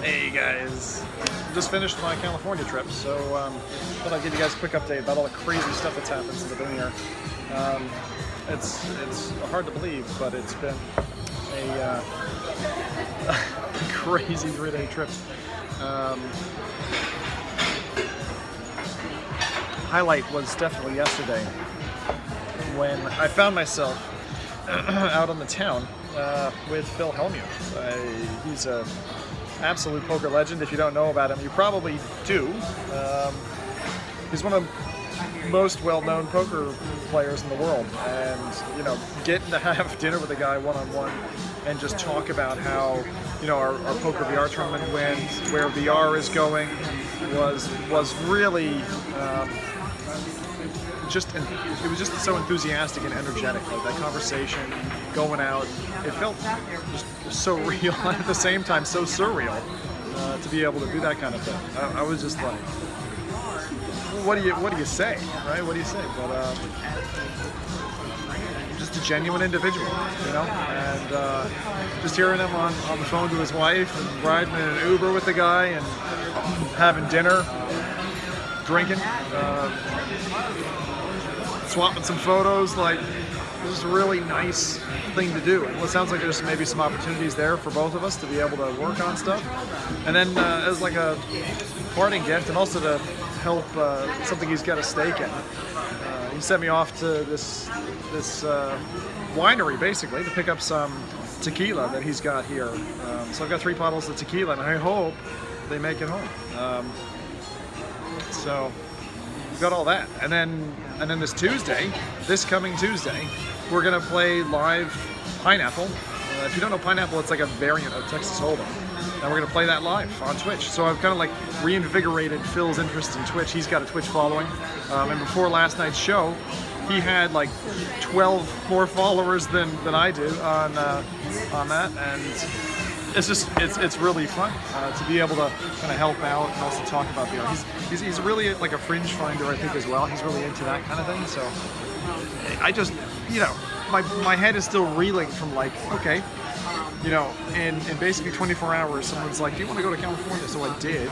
Hey guys, just finished my California trip, so thought I'd give you guys a quick update about all the crazy stuff that's happened since I've been here. It's hard to believe, but it's been a crazy 3-day trip. Highlight was definitely yesterday when I found myself out on the town with Phil Hellmuth. He's a absolute poker legend. If you don't know about him, you probably do. He's one of the most well-known poker players in the world, and getting to have dinner with a guy one-on-one and just talk about how our poker VR tournament went, where VR is going, was really it was just so enthusiastic and energetic. Like that conversation, going out, it felt just so real and at the same time so surreal to be able to do that kind of thing. I was just like, what do you say, right? What do you say? But just a genuine individual, and just hearing him on the phone to his wife and riding in an Uber with the guy and having dinner, drinking, swapping some photos, like it was a really nice thing to do. And it sounds like there's maybe some opportunities there for both of us to be able to work on stuff. And then as like a parting gift, and also to help something he's got a stake in, he sent me off to this winery basically to pick up some tequila that he's got here. So I've got 3 bottles of tequila, and I hope they make it home. So we've got all that, and then this coming Tuesday, we're gonna play live Pineapple. If you don't know Pineapple, it's like a variant of Texas Hold'em, and we're gonna play that live on Twitch. So I've kind of like reinvigorated Phil's interest in Twitch. He's got a Twitch following, and before last night's show, he had like 12 more followers than I do on that, and it's really fun to be able to kind of help out and also talk about VR. He's really like a fringe finder, I think, as well. He's really into that kind of thing. So I just, my head is still reeling from like, okay, in basically 24 hours, someone's like, do you want to go to California? So I did,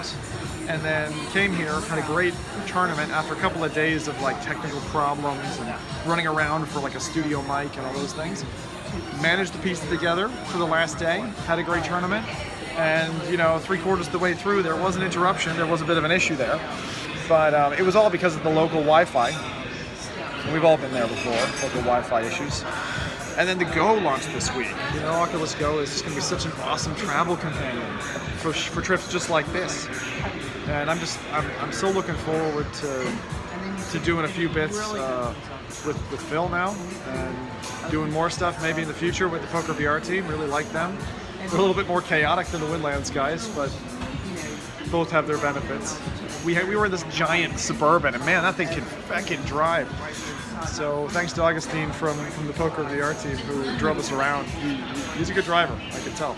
and then came here, had a great tournament after a couple of days of like technical problems and running around for like a studio mic and all those things. Managed to piece it together for the last day, had a great tournament, and 3/4 of the way through there was an interruption, there was a bit of an issue there, but it was all because of the local Wi-Fi. We've all been there before, local Wi-Fi issues. And then the Go launched this week. Oculus Go is just going to be such an awesome travel companion for trips just like this, and I'm so looking forward to doing a few bits with Phil now, and doing more stuff maybe in the future with the Poker VR team. Really like them. They're a little bit more chaotic than the Windlands guys, but both have their benefits. We were in this giant Suburban, and man, that thing can fucking drive. So thanks to Augustine from the Poker VR team who drove us around. He's a good driver, I can tell.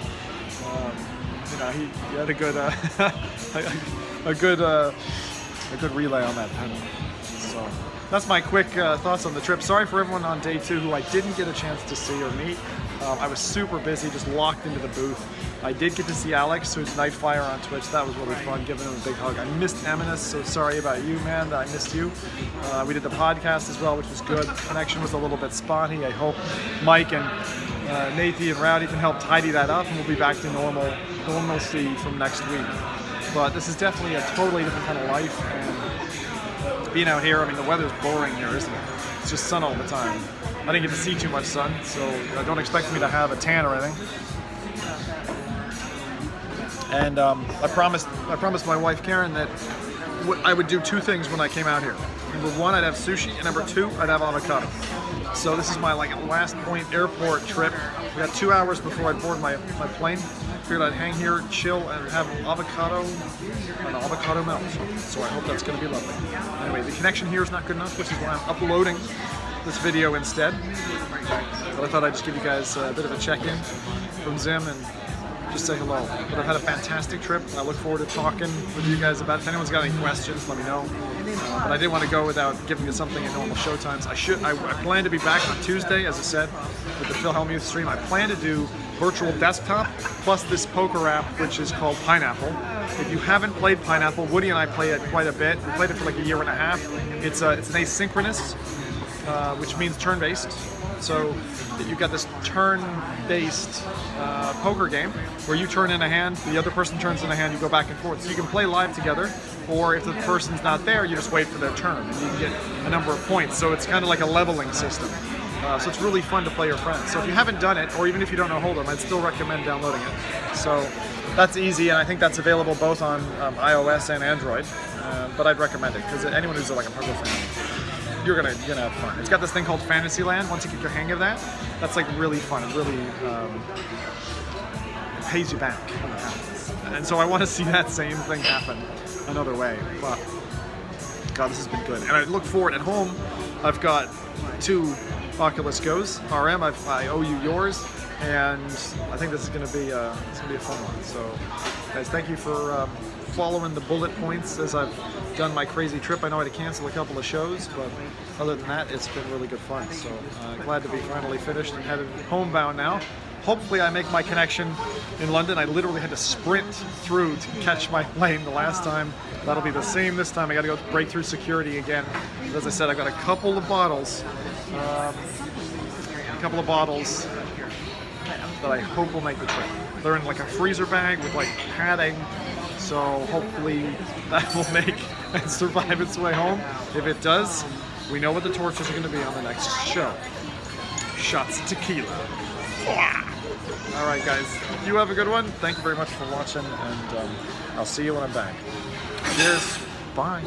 He had a good a good relay on that panel. So that's my quick thoughts on the trip. Sorry for everyone on day 2 who I didn't get a chance to see or meet. I was super busy, just locked into the booth. I did get to see Alex, who's Nightfire on Twitch. That was really fun, giving him a big hug. I missed Eminus, so sorry about you, man, that I missed you. We did the podcast as well, which was good. Connection was a little bit spotty. I hope Mike and Nathy and Rowdy can help tidy that up, and we'll be back to normalcy from next week. But this is definitely a totally different kind of life, and being out here, the weather's boring here, isn't it? It's just sun all the time. I didn't get to see too much sun, so don't expect me to have a tan or anything. And I promised my wife Karen that I would do 2 things when I came out here. Number 1, I'd have sushi, and number 2, I'd have avocado. So this is my last point airport trip. We got 2 hours before I board my plane. Figured I'd hang here, chill, and have an avocado melt. So I hope that's going to be lovely. Anyway, the connection here is not good enough, which is why I'm uploading this video instead. But I thought I'd just give you guys a bit of a check-in from Zim and just say hello. But I've had a fantastic trip. I look forward to talking with you guys about it. If anyone's got any questions, let me know. But I didn't want to go without giving you something in normal show times. I plan to be back on Tuesday, as I said, with the Phil Hellmuth stream. I plan to do virtual desktop, plus this poker app, which is called Pineapple. If you haven't played Pineapple, Woody and I play it quite a bit. We played it for like a year and a half. It's an asynchronous, which means turn-based. So you've got this turn-based poker game where you turn in a hand, the other person turns in a hand, you go back and forth. So you can play live together, or if the person's not there, you just wait for their turn and you can get a number of points. So it's kind of like a leveling system. So it's really fun to play your friends. So if you haven't done it, or even if you don't know Hold'em, I'd still recommend downloading it. So that's easy, and I think that's available both on iOS and Android. But I'd recommend it because anyone who's like a poker fan, you're gonna have fun. It's got this thing called Fantasyland. Once you get your hang of that, that's like really fun. It really it pays you back when it happens. And so I want to see that same thing happen another way. But God, this has been good. And I look forward. At home, I've got 2 Oculus Go's RM. I owe you yours, and I think this is going to be a fun one. So, guys, thank you for following the bullet points as I've done my crazy trip. I know I had to cancel a couple of shows, but other than that, it's been really good fun. So, glad to be finally finished and headed homebound now. Hopefully I make my connection in London. I literally had to sprint through to catch my plane the last time. That'll be the same this time. I got to go break through security again. As I said, I've got a couple of bottles. That I hope will make the trip. They're in like a freezer bag with like padding, so hopefully that will make and survive its way home. If it does, we know what the torches are going to be on the next show. Shots of tequila. All right, guys, you have a good one. Thank you very much for watching, and I'll see you when I'm back. Cheers. Bye.